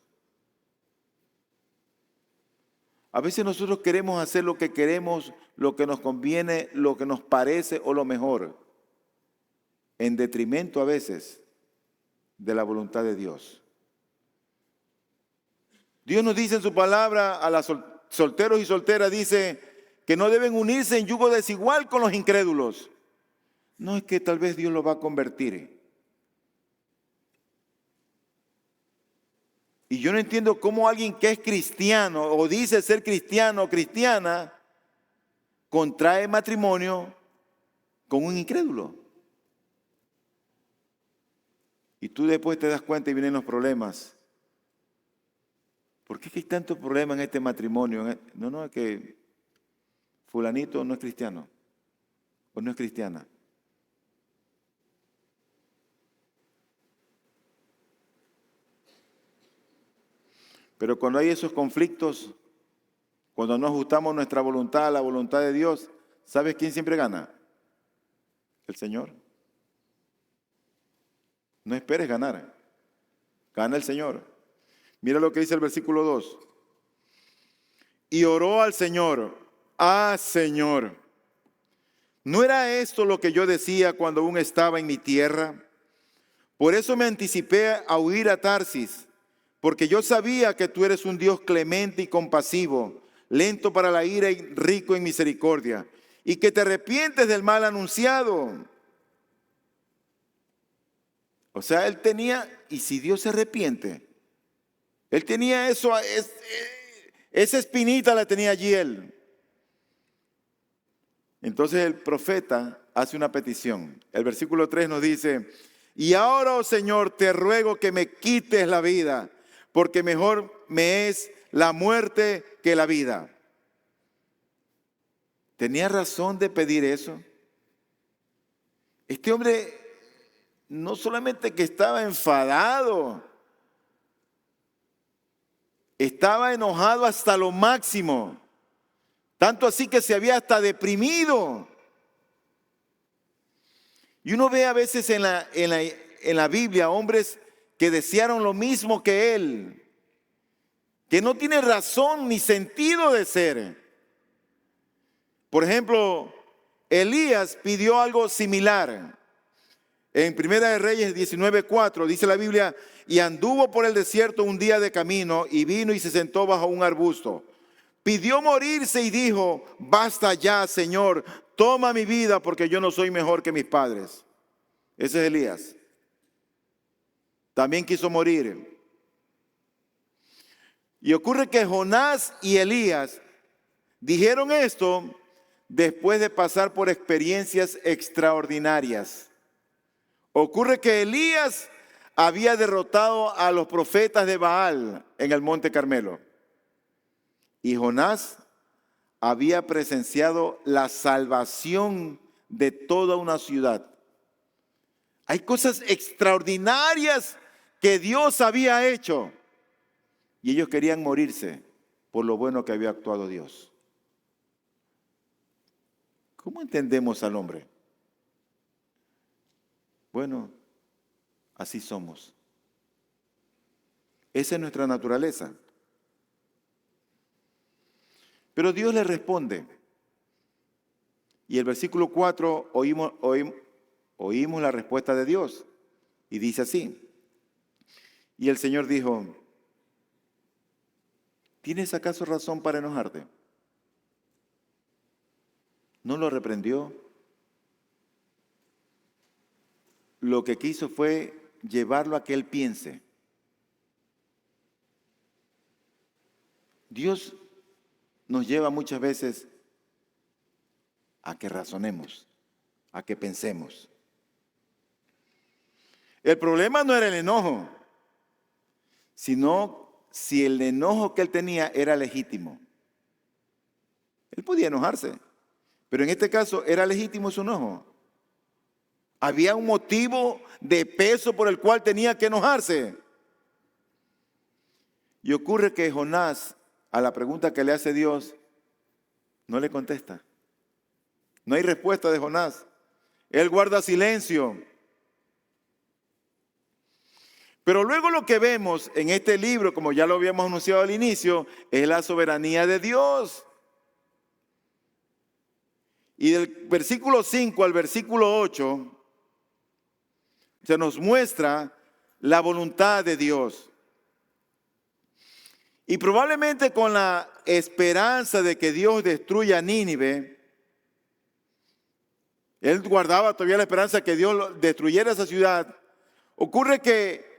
A veces nosotros queremos hacer lo que queremos, lo que nos conviene, lo que nos parece o lo mejor, en detrimento a veces de la voluntad de Dios. Dios nos dice en su palabra a los solteros y solteras, dice que no deben unirse en yugo desigual con los incrédulos. No es que tal vez Dios lo va a convertir. Y yo no entiendo cómo alguien que es cristiano o dice ser cristiano o cristiana contrae matrimonio con un incrédulo. Y tú después te das cuenta y vienen los problemas. ¿Por qué hay tantos problemas en este matrimonio? No, es que fulanito no es cristiano o no es cristiana. Pero cuando hay esos conflictos, cuando no ajustamos nuestra voluntad a la voluntad de Dios, ¿sabes quién siempre gana? El Señor. No esperes ganar. Gana el Señor. Mira lo que dice el versículo 2. Y oró al Señor. Ah, Señor, ¿No era esto lo que yo decía cuando aún estaba en mi tierra? Por eso me anticipé a huir a Tarsis, porque yo sabía que tú eres un Dios clemente y compasivo, lento para la ira y rico en misericordia, y que te arrepientes del mal anunciado. O sea, él tenía, y si Dios se arrepiente, él tenía eso, esa espinita la tenía allí él. Entonces el profeta hace una petición. El versículo 3 nos dice: y ahora, oh Señor, te ruego que me quites la vida, porque mejor me es la muerte que la vida. ¿Tenía razón de pedir eso? Este hombre no solamente que estaba enfadado, estaba enojado hasta lo máximo. Tanto así que se había hasta deprimido. Y uno ve a veces en la Biblia hombres que desearon lo mismo que él, que no tiene razón ni sentido de ser. Por ejemplo, Elías pidió algo similar. En Primera de Reyes 19:4 dice la Biblia: y anduvo por el desierto un día de camino y vino y se sentó bajo un arbusto. Pidió morirse y dijo: basta ya, Señor, toma mi vida porque yo no soy mejor que mis padres. Ese es Elías. También quiso morir. Y ocurre que Jonás y Elías dijeron esto después de pasar por experiencias extraordinarias. Ocurre que Elías había derrotado a los profetas de Baal en el Monte Carmelo. Y Jonás había presenciado la salvación de toda una ciudad. Hay cosas extraordinarias que Dios había hecho. Y ellos querían morirse por lo bueno que había actuado Dios. ¿Cómo entendemos al hombre? Bueno, así somos. Esa es nuestra naturaleza. Pero Dios le responde. Y el versículo 4 oímos la respuesta de Dios. Y dice así: y el Señor dijo: ¿tienes acaso razón para enojarte? ¿No lo reprendió? Lo que quiso fue llevarlo a que él piense. Dios nos lleva muchas veces a que razonemos, a que pensemos. El problema no era el enojo, sino si el enojo que él tenía era legítimo. Él podía enojarse, pero en este caso era legítimo su enojo. Había un motivo de peso por el cual tenía que enojarse. Y ocurre que Jonás, a la pregunta que le hace Dios, no le contesta. No hay respuesta de Jonás. Él guarda silencio. Pero luego lo que vemos en este libro, como ya lo habíamos anunciado al inicio, es la soberanía de Dios. Y del versículo 5 al versículo 8 se nos muestra la voluntad de Dios. Y probablemente con la esperanza de que Dios destruya a Nínive, él guardaba todavía la esperanza de que Dios destruyera esa ciudad. Ocurre que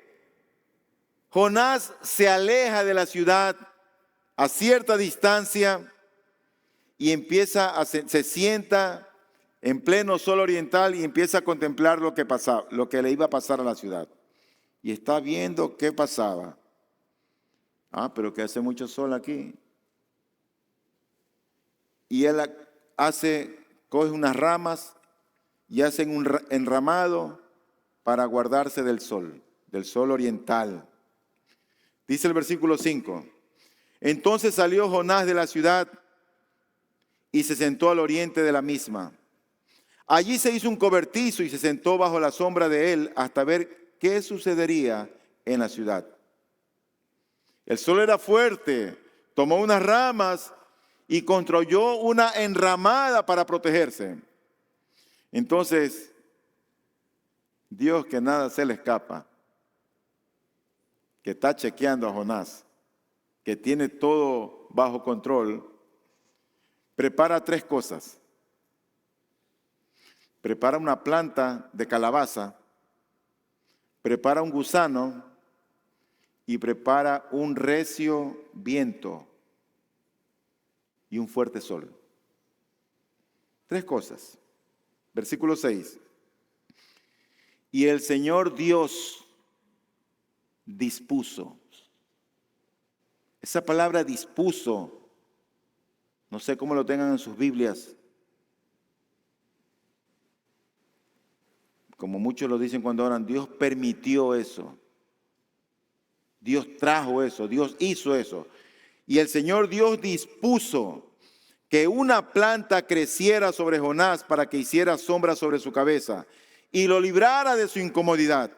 Jonás se aleja de la ciudad a cierta distancia y se sienta en pleno sol oriental y empieza a contemplar lo que pasaba, lo que le iba a pasar a la ciudad. Y está viendo qué pasaba. Pero que hace mucho sol aquí. Y él coge unas ramas y hace un enramado para guardarse del sol oriental. Dice el versículo 5. Entonces salió Jonás de la ciudad y se sentó al oriente de la misma. Allí se hizo un cobertizo y se sentó bajo la sombra de él hasta ver qué sucedería en la ciudad. El sol era fuerte, tomó unas ramas y construyó una enramada para protegerse. Entonces, Dios, que nada se le escapa, que está chequeando a Jonás, que tiene todo bajo control, prepara tres cosas. Prepara una planta de calabaza, prepara un gusano y prepara un recio viento y un fuerte sol. Tres cosas. Versículo 6. Y el Señor Dios dispuso. Esa palabra dispuso, no sé cómo lo tengan en sus Biblias, como muchos lo dicen cuando oran, Dios permitió eso. Dios trajo eso, Dios hizo eso. Y el Señor Dios dispuso que una planta creciera sobre Jonás para que hiciera sombra sobre su cabeza y lo librara de su incomodidad.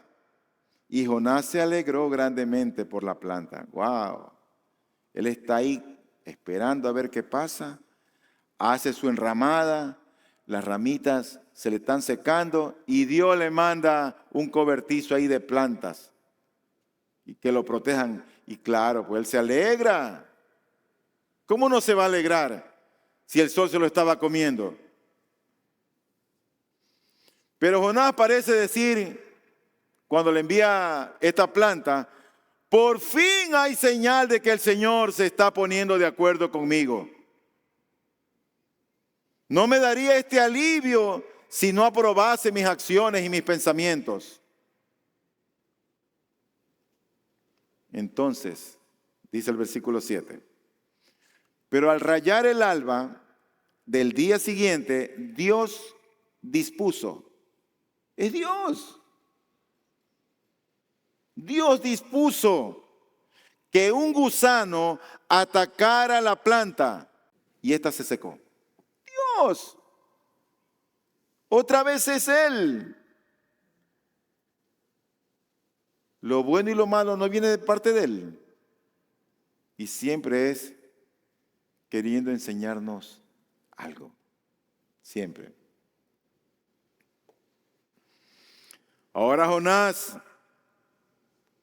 Y Jonás se alegró grandemente por la planta. ¡Wow! Él está ahí esperando a ver qué pasa. Hace su enramada, las ramitas se le están secando y Dios le manda un cobertizo ahí de plantas y que lo protejan. Y claro, pues él se alegra. ¿Cómo no se va a alegrar si el sol se lo estaba comiendo? Pero Jonás parece decir, cuando le envía esta planta, por fin hay señal de que el Señor se está poniendo de acuerdo conmigo. No me daría este alivio si no aprobase mis acciones y mis pensamientos. Entonces, dice el versículo 7, pero al rayar el alba del día siguiente, Dios dispuso. Es Dios. Dios dispuso que un gusano atacara la planta y ésta se secó. Dios. Otra vez es Él. Lo bueno y lo malo no viene de parte de Él. Y siempre es queriendo enseñarnos algo. Siempre. Ahora Jonás,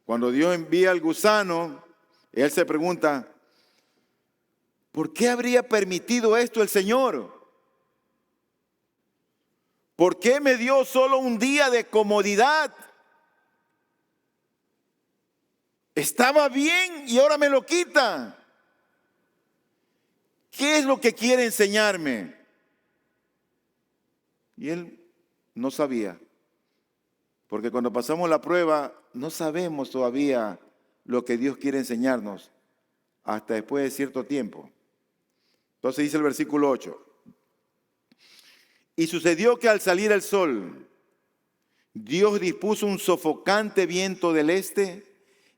cuando Dios envía al gusano, él se pregunta, ¿por qué habría permitido esto el Señor? ¿Por qué me dio solo un día de comodidad? Estaba bien y ahora me lo quita. ¿Qué es lo que quiere enseñarme? Y él no sabía. Porque cuando pasamos la prueba, no sabemos todavía lo que Dios quiere enseñarnos hasta después de cierto tiempo. Entonces dice el versículo 8. Y sucedió que al salir el sol, Dios dispuso un sofocante viento del este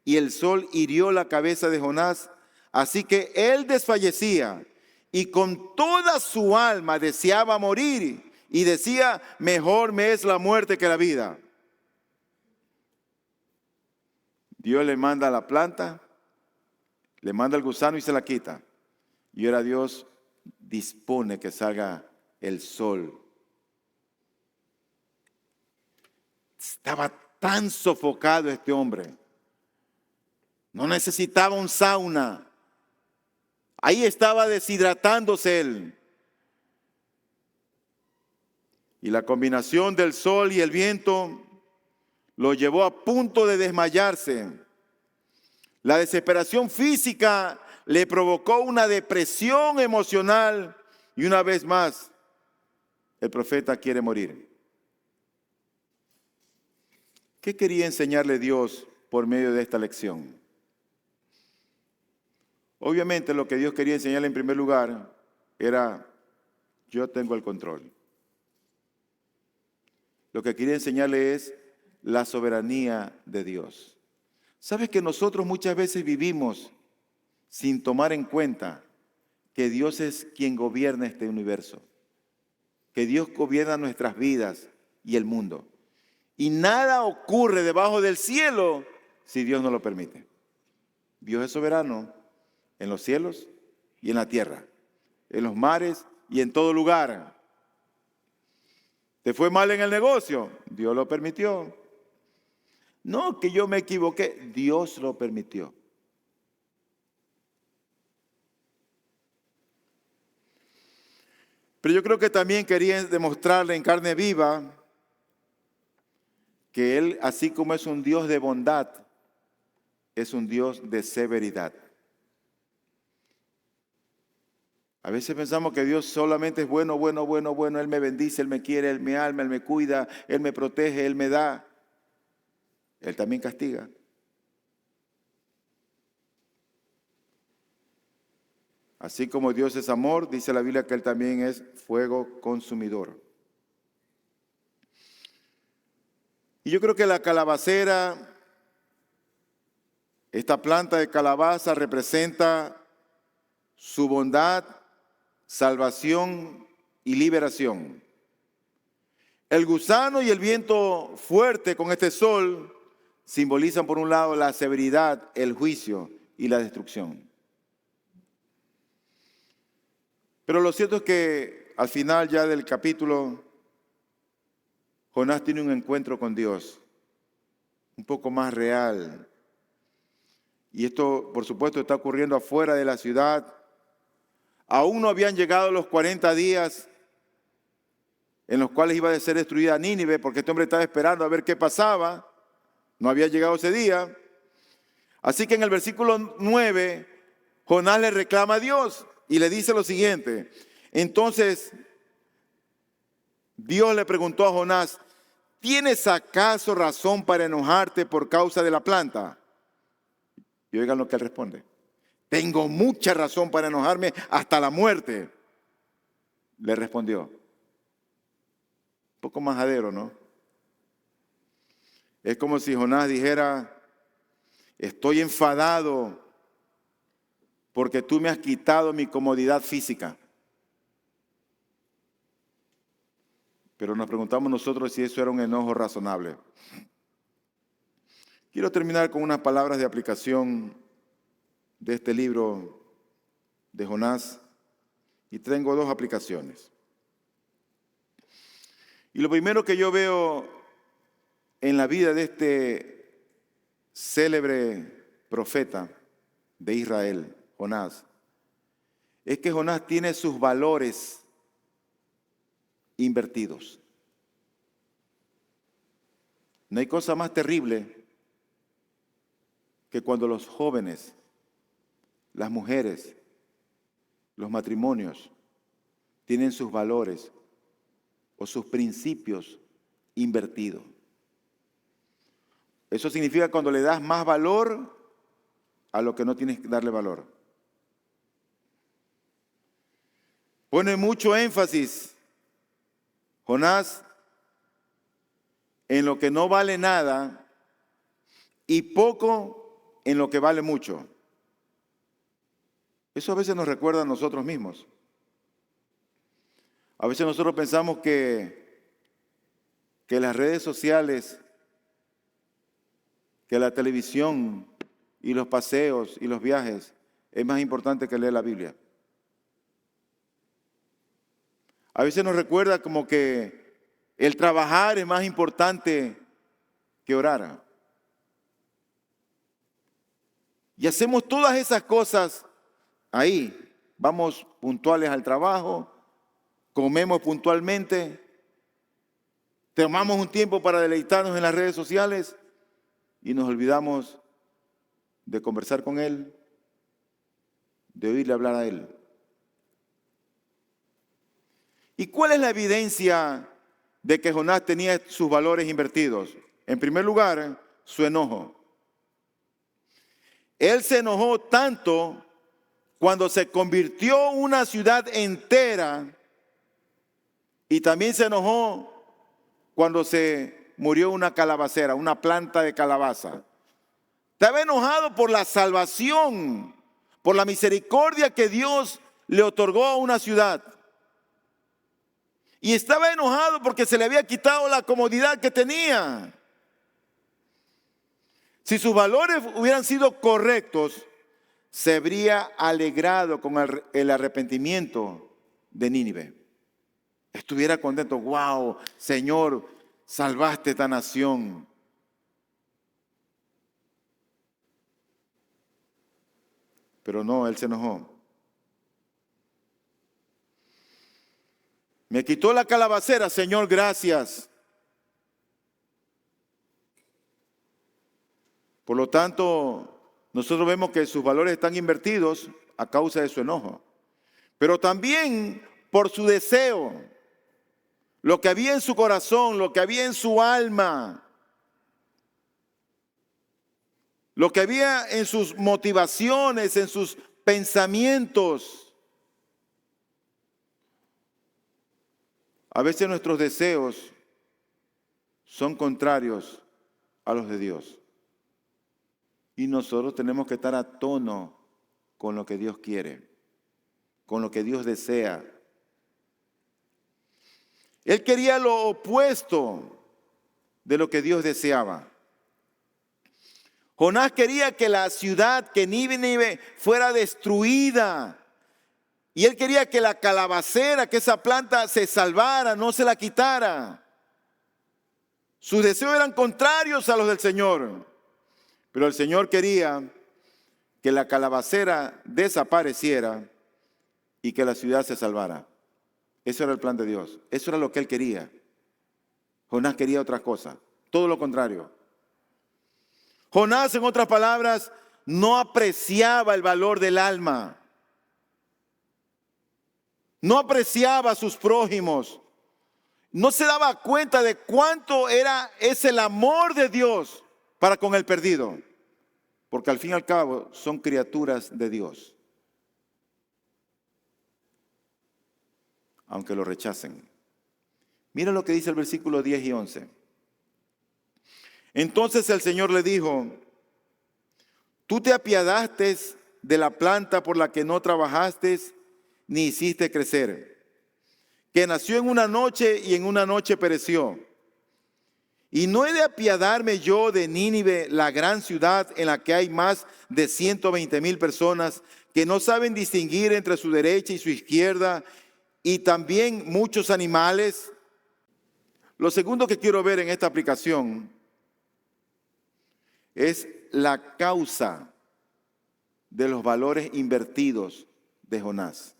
y el sol hirió la cabeza de Jonás, así que él desfallecía y con toda su alma deseaba morir y decía, mejor me es la muerte que la vida. Dios le manda a la planta, le manda al gusano y se la quita. Y ahora Dios dispone que salga el sol. Estaba tan sofocado este hombre. No necesitaba un sauna. Ahí estaba deshidratándose él. Y la combinación del sol y el viento lo llevó a punto de desmayarse. La desesperación física le provocó una depresión emocional y una vez más el profeta quiere morir. ¿Qué quería enseñarle Dios por medio de esta lección? Obviamente lo que Dios quería enseñarle en primer lugar era, yo tengo el control. Lo que quería enseñarle es la soberanía de Dios. ¿Sabes que nosotros muchas veces vivimos sin tomar en cuenta que Dios es quien gobierna este universo? Que Dios gobierna nuestras vidas y el mundo. Y nada ocurre debajo del cielo si Dios no lo permite. Dios es soberano en los cielos y en la tierra, en los mares y en todo lugar. ¿Te fue mal en el negocio? Dios lo permitió. No, que yo me equivoqué. Dios lo permitió. Pero yo creo que también quería demostrarle en carne viva que Él, así como es un Dios de bondad, es un Dios de severidad. A veces pensamos que Dios solamente es bueno, bueno, bueno, bueno. Él me bendice, Él me quiere, Él me alma, Él me cuida, Él me protege, Él me da. Él también castiga. Así como Dios es amor, dice la Biblia que Él también es fuego consumidor. Y yo creo que la calabacera, esta planta de calabaza representa su bondad, salvación y liberación. El gusano y el viento fuerte con este sol simbolizan por un lado la severidad, el juicio y la destrucción. Pero lo cierto es que al final ya del capítulo, Jonás tiene un encuentro con Dios, un poco más real. Y esto, por supuesto, está ocurriendo afuera de la ciudad. Aún no habían llegado los 40 días en los cuales iba a ser destruida Nínive, porque este hombre estaba esperando a ver qué pasaba. No había llegado ese día. Así que en el versículo 9, Jonás le reclama a Dios y le dice lo siguiente. Entonces, Dios le preguntó a Jonás, ¿tienes acaso razón para enojarte por causa de la planta? Y oigan lo que él responde. Tengo mucha razón para enojarme hasta la muerte. Le respondió. Un poco majadero, ¿no? Es como si Jonás dijera, estoy enfadado porque tú me has quitado mi comodidad física. Pero nos preguntamos nosotros si eso era un enojo razonable. Quiero terminar con unas palabras de aplicación de este libro de Jonás y tengo dos aplicaciones. Y lo primero que yo veo en la vida de este célebre profeta de Israel, Jonás, es que Jonás tiene sus valores invertidos. No hay cosa más terrible que cuando los jóvenes, las mujeres, los matrimonios tienen sus valores o sus principios invertidos. Eso significa cuando le das más valor a lo que no tienes que darle valor. Pone mucho énfasis Jonás en lo que no vale nada y poco en lo que vale mucho. Eso a veces nos recuerda a nosotros mismos. A veces nosotros pensamos que las redes sociales, que la televisión y los paseos y los viajes es más importante que leer la Biblia. A veces nos recuerda como que el trabajar es más importante que orar. Y hacemos todas esas cosas ahí. Vamos puntuales al trabajo, comemos puntualmente, tomamos un tiempo para deleitarnos en las redes sociales y nos olvidamos de conversar con Él, de oírle hablar a Él. ¿Y cuál es la evidencia de que Jonás tenía sus valores invertidos? En primer lugar, su enojo. Él se enojó tanto cuando se convirtió una ciudad entera y también se enojó cuando se murió una calabacera, una planta de calabaza. Estaba enojado por la salvación, por la misericordia que Dios le otorgó a una ciudad. Y estaba enojado porque se le había quitado la comodidad que tenía. Si sus valores hubieran sido correctos, se habría alegrado con el arrepentimiento de Nínive. estuviera contento. Wow, Señor, salvaste esta nación. Pero no, él se enojó. Me quitó la calabacera, Señor, gracias. Por lo tanto, nosotros vemos que sus valores están invertidos a causa de su enojo. Pero también por su deseo, lo que había en su corazón, lo que había en su alma, lo que había en sus motivaciones, en sus pensamientos. A veces nuestros deseos son contrarios a los de Dios. Y nosotros tenemos que estar a tono con lo que Dios quiere, con lo que Dios desea. Él quería lo opuesto de lo que Dios deseaba. Jonás quería que la ciudad, que Nínive, fuera destruida. Y él quería que la calabacera, que esa planta se salvara, no se la quitara. Sus deseos eran contrarios a los del Señor. Pero el Señor quería que la calabacera desapareciera y que la ciudad se salvara. Eso era el plan de Dios. Eso era lo que él quería. Jonás quería otra cosa, todo lo contrario. Jonás, en otras palabras, no apreciaba el valor del alma. No apreciaba a sus prójimos. No se daba cuenta de cuánto es el amor de Dios para con el perdido. Porque al fin y al cabo son criaturas de Dios. Aunque lo rechacen. Mira lo que dice el versículo 10 y 11. Entonces el Señor le dijo: tú te apiadaste de la planta por la que no trabajaste ni hiciste crecer, que nació en una noche y en una noche pereció. Y no he de apiadarme yo de Nínive, la gran ciudad en la que hay más de 120,000 personas que no saben distinguir entre su derecha y su izquierda, y también muchos animales. Lo segundo que quiero ver en esta aplicación es la causa de los valores invertidos de Jonás.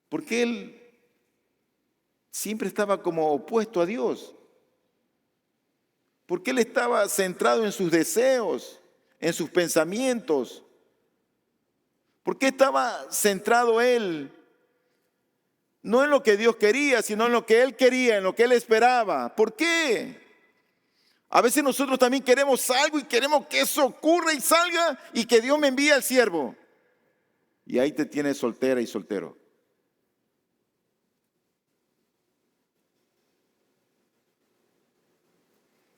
Porque él siempre estaba como opuesto a Dios. Porque él estaba centrado en sus deseos, en sus pensamientos. Porque estaba centrado él no en lo que Dios quería, sino en lo que él quería, en lo que él esperaba. ¿Por qué? A veces nosotros también queremos algo y queremos que eso ocurra y salga y que Dios me envíe al siervo. Y ahí te tienes soltera y soltero.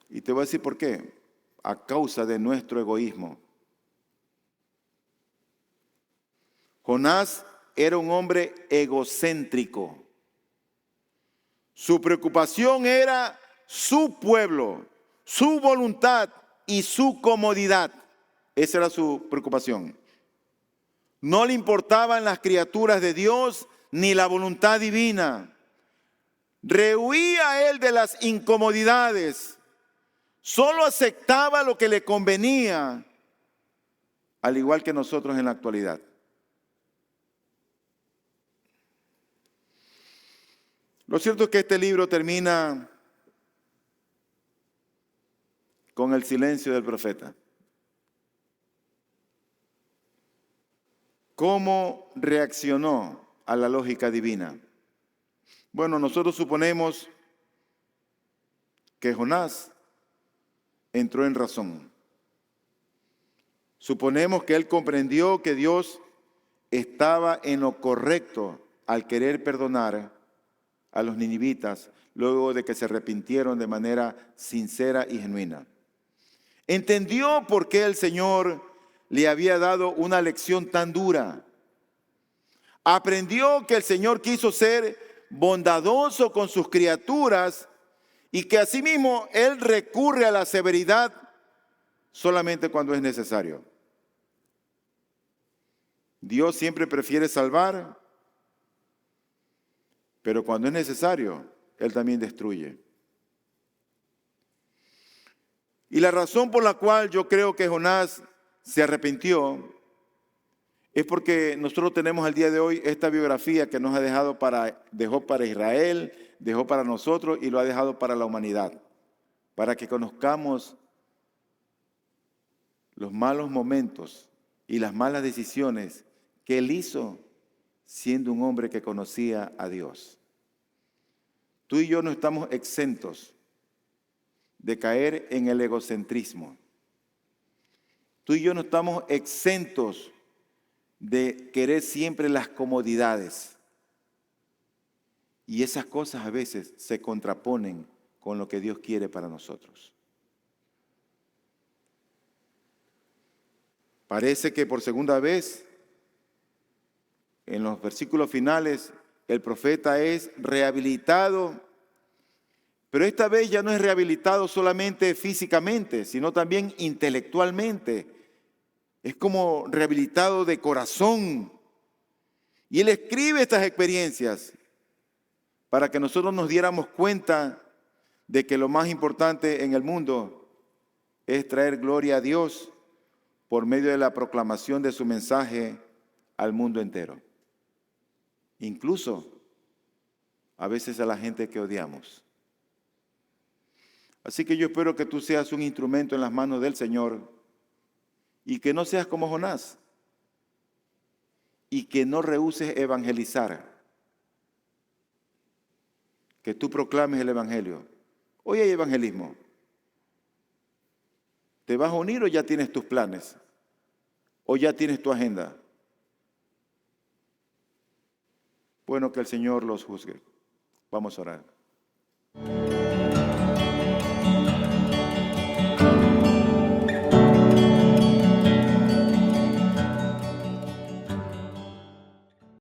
Y te voy a decir por qué. A causa de nuestro egoísmo. Jonás era un hombre egocéntrico. Su preocupación era su pueblo, su voluntad y su comodidad. Esa era su preocupación. No le importaban las criaturas de Dios ni la voluntad divina. Rehuía él de las incomodidades. Solo aceptaba lo que le convenía, al igual que nosotros en la actualidad. Lo cierto es que este libro termina con el silencio del profeta. ¿Cómo reaccionó a la lógica divina? Bueno, nosotros suponemos que Jonás entró en razón. Suponemos que él comprendió que Dios estaba en lo correcto al querer perdonar a los ninivitas luego de que se arrepintieron de manera sincera y genuina. Entendió por qué el Señor le había dado una lección tan dura. Aprendió que el Señor quiso ser bondadoso con sus criaturas y que asimismo Él recurre a la severidad solamente cuando es necesario. Dios siempre prefiere salvar pero cuando es necesario, Él también destruye. Y la razón por la cual yo creo que Jonás se arrepintió es porque nosotros tenemos al día de hoy esta biografía que nos ha dejó para Israel, dejó para nosotros y lo ha dejado para la humanidad, para que conozcamos los malos momentos y las malas decisiones que él hizo siendo un hombre que conocía a Dios. Tú y yo no estamos exentos de caer en el egocentrismo. Tú y yo no estamos exentos de querer siempre las comodidades. Y esas cosas a veces se contraponen con lo que Dios quiere para nosotros. Parece que por segunda vez, en los versículos finales, el profeta es rehabilitado, pero esta vez ya no es rehabilitado solamente físicamente, sino también intelectualmente. Es como rehabilitado de corazón. Y él escribe estas experiencias para que nosotros nos diéramos cuenta de que lo más importante en el mundo es traer gloria a Dios por medio de la proclamación de su mensaje al mundo entero. Incluso a veces a la gente que odiamos. Así que yo espero que tú seas un instrumento en las manos del Señor y que no seas como Jonás y que no rehúses evangelizar. Que tú proclames el evangelio. Hoy hay evangelismo. ¿Te vas a unir o ya tienes tus planes? ¿O ya tienes tu agenda? Bueno, que el Señor los juzgue. Vamos a orar.